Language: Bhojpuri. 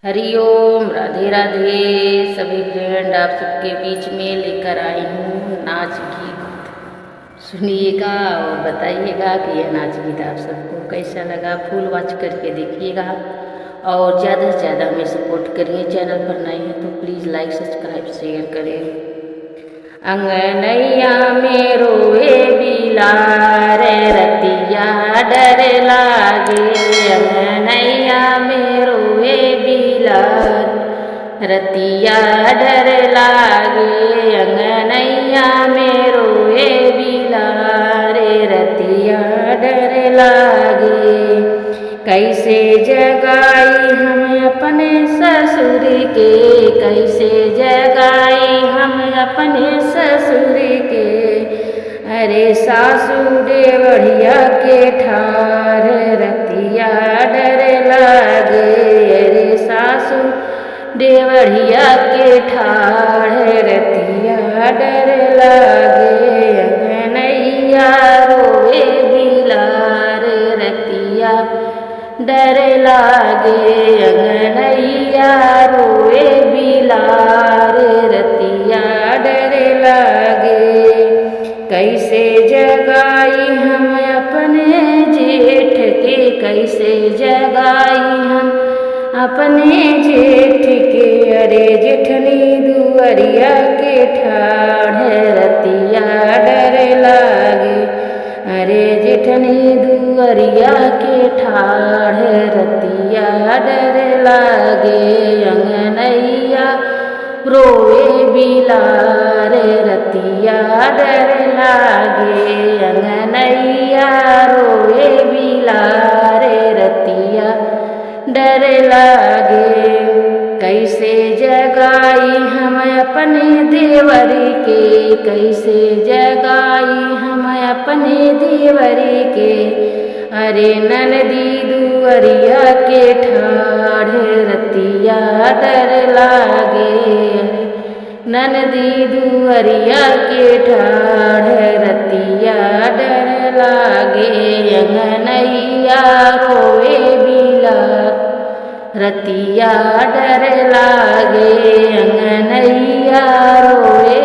हरिओम, राधे राधे सभी फ्रेंड। आप सबके बीच में लेकर आई हूँ नाच गीत। सुनिएगा और बताइएगा कि यह नाच गीत आप सबको कैसा लगा। फुल वॉच करके देखिएगा और ज़्यादा से ज़्यादा हमें सपोर्ट करिए। चैनल पर नए हैं तो प्लीज़ लाइक सब्सक्राइब शेयर करें। अंगनैया में रोए बिलार रतिया डर लागे। अंगनैया में रोए बिलार रतिया डर लागे। अंगनैया में रोए बिलार रतिया डर लागे। कैसे जगाई हम अपने ससुर के, कैसे जगाई हम अपने ससुर के। अरे सासू देवढ़िया के ठार रतिया डर लागे। अरे सासू देवढ़िया के ठार रतिया डर लागे। अंगनैया रोए बिलार रतिया डर लागे। अंगनैया रोए बिलार रतिया डर लागे। कैसे जगाई हम अपने जेठ के, कैसे जगाई हम अपने जेठ के। अरे जेठनी दुअरिया के ठाढ़ रतिया डर लागे। अरे जेठनी दुअरिया के ठाढ़ रतिया डर लागे। अंगनैया रोए बिलार रतिया डर लागे। अंगनैया रोए बिलार रतिया डर लागे। कैसे जगाई हम अपने देवरी के, कैसे जगाई हम अपने देवरी के। अरे ननदी दुअरिया के ठाढ़ रतिया डर लागे। ननदी दुअरिया के ठाढ़ रतिया डर लागे। अंगनैया रोए बिलार रतिया डर लागे। अंगनैया रोए